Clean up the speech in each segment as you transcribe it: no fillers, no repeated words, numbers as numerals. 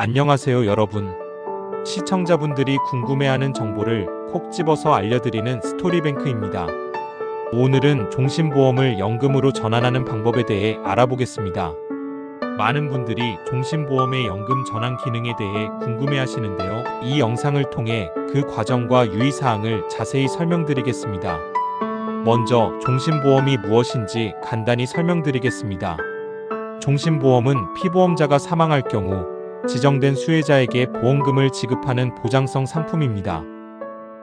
안녕하세요, 여러분. 시청자분들이 궁금해하는 정보를 콕 집어서 알려드리는 스토리뱅크입니다. 오늘은 종신보험을 연금으로 전환하는 방법에 대해 알아보겠습니다. 많은 분들이 종신보험의 연금 전환 기능에 대해 궁금해하시는데요. 이 영상을 통해 그 과정과 유의사항을 자세히 설명드리겠습니다. 먼저 종신보험이 무엇인지 간단히 설명드리겠습니다. 종신보험은 피보험자가 사망할 경우 지정된 수혜자에게 보험금을 지급하는 보장성 상품입니다.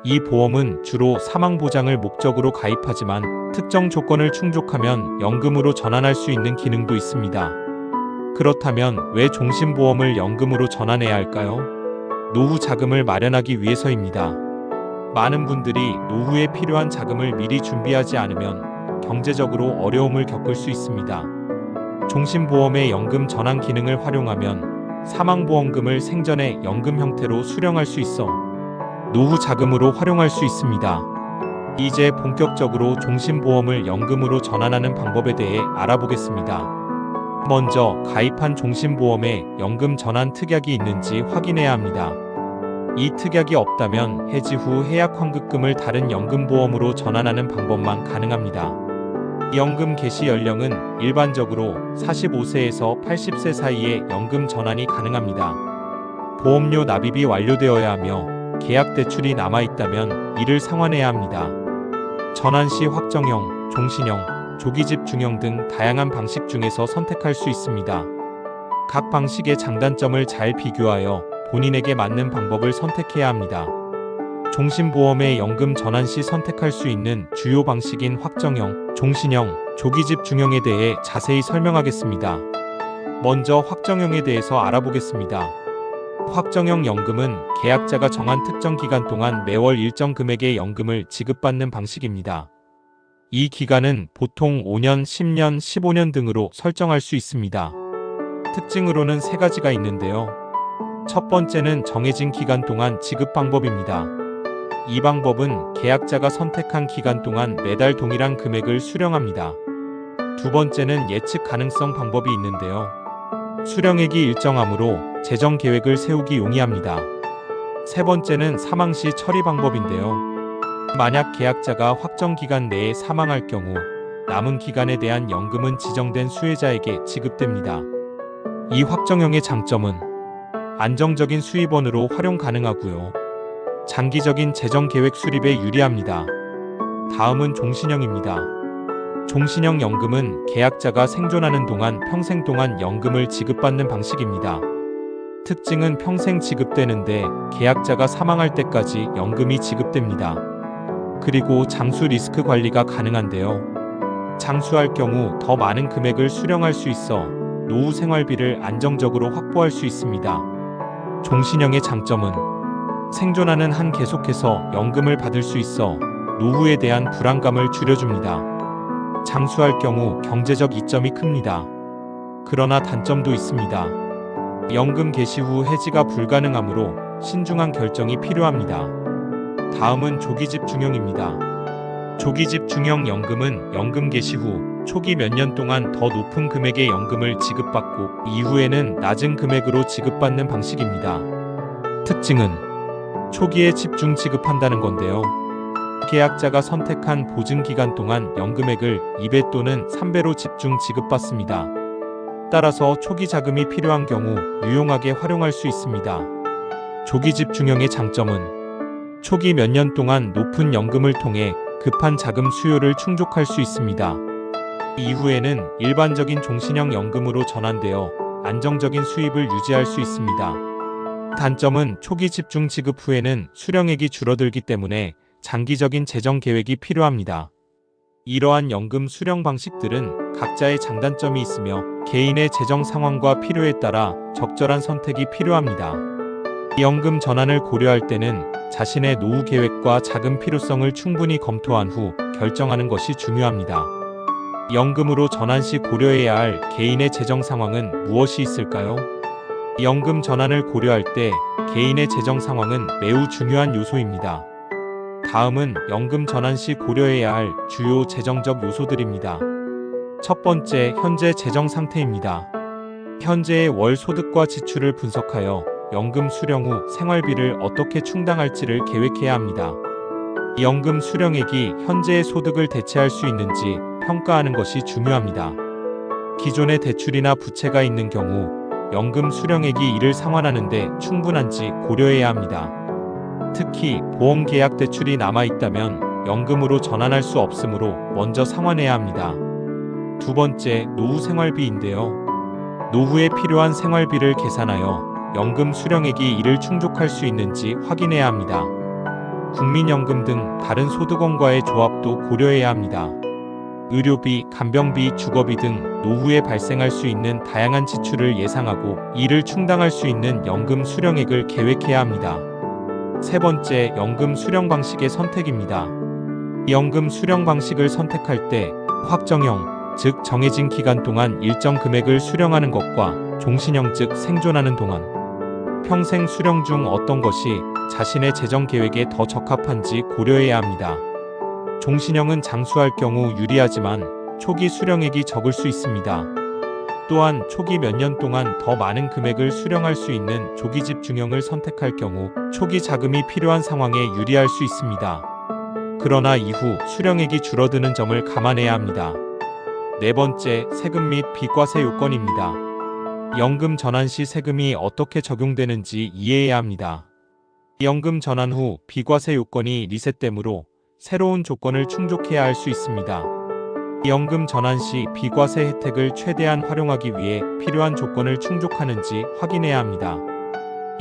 이 보험은 주로 사망보장을 목적으로 가입하지만 특정 조건을 충족하면 연금으로 전환할 수 있는 기능도 있습니다. 그렇다면 왜 종신보험을 연금으로 전환해야 할까요? 노후 자금을 마련하기 위해서입니다. 많은 분들이 노후에 필요한 자금을 미리 준비하지 않으면 경제적으로 어려움을 겪을 수 있습니다. 종신보험의 연금 전환 기능을 활용하면 사망보험금을 생전에 연금 형태로 수령할 수 있어 노후 자금으로 활용할 수 있습니다. 이제 본격적으로 종신보험을 연금으로 전환하는 방법에 대해 알아보겠습니다. 먼저 가입한 종신보험에 연금 전환 특약이 있는지 확인해야 합니다. 이 특약이 없다면 해지 후 해약 환급금을 다른 연금보험으로 전환하는 방법만 가능합니다. 연금 개시 연령은 일반적으로 45세에서 80세 사이에 연금 전환이 가능합니다. 보험료 납입이 완료되어야 하며 계약 대출이 남아있다면 이를 상환해야 합니다. 전환 시 확정형, 종신형, 조기집중형 등 다양한 방식 중에서 선택할 수 있습니다. 각 방식의 장단점을 잘 비교하여 본인에게 맞는 방법을 선택해야 합니다. 종신보험의 연금 전환 시 선택할 수 있는 주요 방식인 확정형, 종신형, 조기집중형에 대해 자세히 설명하겠습니다. 먼저 확정형에 대해서 알아보겠습니다. 확정형 연금은 계약자가 정한 특정 기간 동안 매월 일정 금액의 연금을 지급받는 방식입니다. 이 기간은 보통 5년, 10년, 15년 등으로 설정할 수 있습니다. 특징으로는 세 가지가 있는데요. 첫 번째는 정해진 기간 동안 지급 방법입니다. 이 방법은 계약자가 선택한 기간 동안 매달 동일한 금액을 수령합니다. 두 번째는 예측 가능성 방법이 있는데요. 수령액이 일정하므로 재정 계획을 세우기 용이합니다. 세 번째는 사망 시 처리 방법인데요. 만약 계약자가 확정 기간 내에 사망할 경우 남은 기간에 대한 연금은 지정된 수혜자에게 지급됩니다. 이 확정형의 장점은 안정적인 수입원으로 활용 가능하고요. 장기적인 재정 계획 수립에 유리합니다. 다음은 종신형입니다. 종신형 연금은 계약자가 생존하는 동안 평생 동안 연금을 지급받는 방식입니다. 특징은 평생 지급되는데 계약자가 사망할 때까지 연금이 지급됩니다. 그리고 장수 리스크 관리가 가능한데요. 장수할 경우 더 많은 금액을 수령할 수 있어 노후 생활비를 안정적으로 확보할 수 있습니다. 종신형의 장점은 생존하는 한 계속해서 연금을 받을 수 있어 노후에 대한 불안감을 줄여줍니다. 장수할 경우 경제적 이점이 큽니다. 그러나 단점도 있습니다. 연금 개시 후 해지가 불가능하므로 신중한 결정이 필요합니다. 다음은 조기집중형입니다. 조기집중형 연금은 연금 개시 후 초기 몇 년 동안 더 높은 금액의 연금을 지급받고 이후에는 낮은 금액으로 지급받는 방식입니다. 특징은 초기에 집중 지급한다는 건데요. 계약자가 선택한 보증기간 동안 연금액을 2배 또는 3배로 집중 지급받습니다. 따라서 초기 자금이 필요한 경우 유용하게 활용할 수 있습니다. 조기집중형의 장점은 초기 몇 년 동안 높은 연금을 통해 급한 자금 수요를 충족할 수 있습니다. 이후에는 일반적인 종신형 연금으로 전환되어 안정적인 수입을 유지할 수 있습니다. 단점은 초기 집중 지급 후에는 수령액이 줄어들기 때문에 장기적인 재정 계획이 필요합니다. 이러한 연금 수령 방식들은 각자의 장단점이 있으며 개인의 재정 상황과 필요에 따라 적절한 선택이 필요합니다. 연금 전환을 고려할 때는 자신의 노후 계획과 자금 필요성을 충분히 검토한 후 결정하는 것이 중요합니다. 연금으로 전환 시 고려해야 할 개인의 재정 상황은 무엇이 있을까요? 연금 전환을 고려할 때 개인의 재정 상황은 매우 중요한 요소입니다. 다음은 연금 전환 시 고려해야 할 주요 재정적 요소들입니다. 첫 번째, 현재 재정 상태입니다. 현재의 월 소득과 지출을 분석하여 연금 수령 후 생활비를 어떻게 충당할지를 계획해야 합니다. 연금 수령액이 현재의 소득을 대체할 수 있는지 평가하는 것이 중요합니다. 기존의 대출이나 부채가 있는 경우 연금 수령액이 이를 상환하는 데 충분한지 고려해야 합니다. 특히 보험 계약 대출이 남아있다면 연금으로 전환할 수 없으므로 먼저 상환해야 합니다. 두 번째, 노후 생활비인데요. 노후에 필요한 생활비를 계산하여 연금 수령액이 이를 충족할 수 있는지 확인해야 합니다. 국민연금 등 다른 소득원과의 조합도 고려해야 합니다. 의료비, 간병비, 주거비 등 노후에 발생할 수 있는 다양한 지출을 예상하고 이를 충당할 수 있는 연금 수령액을 계획해야 합니다. 세 번째, 연금 수령 방식의 선택입니다. 연금 수령 방식을 선택할 때 확정형, 즉 정해진 기간 동안 일정 금액을 수령하는 것과 종신형, 즉 생존하는 동안 평생 수령 중 어떤 것이 자신의 재정 계획에 더 적합한지 고려해야 합니다. 종신형은 장수할 경우 유리하지만 초기 수령액이 적을 수 있습니다. 또한 초기 몇 년 동안 더 많은 금액을 수령할 수 있는 조기 집중형을 선택할 경우 초기 자금이 필요한 상황에 유리할 수 있습니다. 그러나 이후 수령액이 줄어드는 점을 감안해야 합니다. 네 번째, 세금 및 비과세 요건입니다. 연금 전환 시 세금이 어떻게 적용되는지 이해해야 합니다. 연금 전환 후 비과세 요건이 리셋되므로 새로운 조건을 충족해야 할 수 있습니다. 연금 전환 시 비과세 혜택을 최대한 활용하기 위해 필요한 조건을 충족하는지 확인해야 합니다.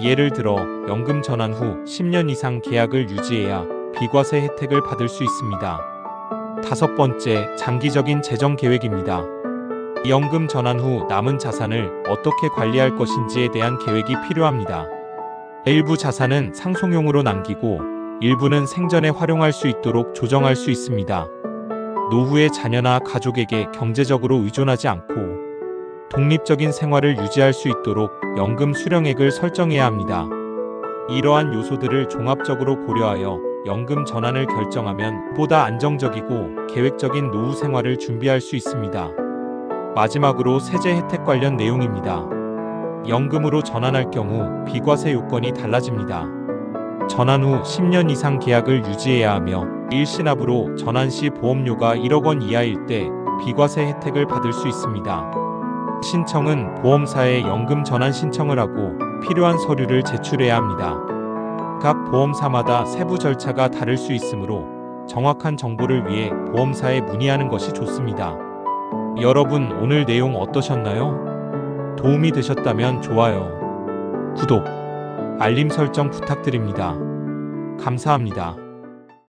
예를 들어 연금 전환 후 10년 이상 계약을 유지해야 비과세 혜택을 받을 수 있습니다. 다섯 번째, 장기적인 재정 계획입니다. 연금 전환 후 남은 자산을 어떻게 관리할 것인지에 대한 계획이 필요합니다. 일부 자산은 상속용으로 남기고 일부는 생전에 활용할 수 있도록 조정할 수 있습니다. 노후에 자녀나 가족에게 경제적으로 의존하지 않고 독립적인 생활을 유지할 수 있도록 연금 수령액을 설정해야 합니다. 이러한 요소들을 종합적으로 고려하여 연금 전환을 결정하면 보다 안정적이고 계획적인 노후 생활을 준비할 수 있습니다. 마지막으로 세제 혜택 관련 내용입니다. 연금으로 전환할 경우 비과세 요건이 달라집니다. 전환 후 10년 이상 계약을 유지해야 하며 일시납으로 전환 시 보험료가 1억 원 이하일 때 비과세 혜택을 받을 수 있습니다. 신청은 보험사에 연금 전환 신청을 하고 필요한 서류를 제출해야 합니다. 각 보험사마다 세부 절차가 다를 수 있으므로 정확한 정보를 위해 보험사에 문의하는 것이 좋습니다. 여러분, 오늘 내용 어떠셨나요? 도움이 되셨다면 좋아요, 구독, 알림 설정 부탁드립니다. 감사합니다.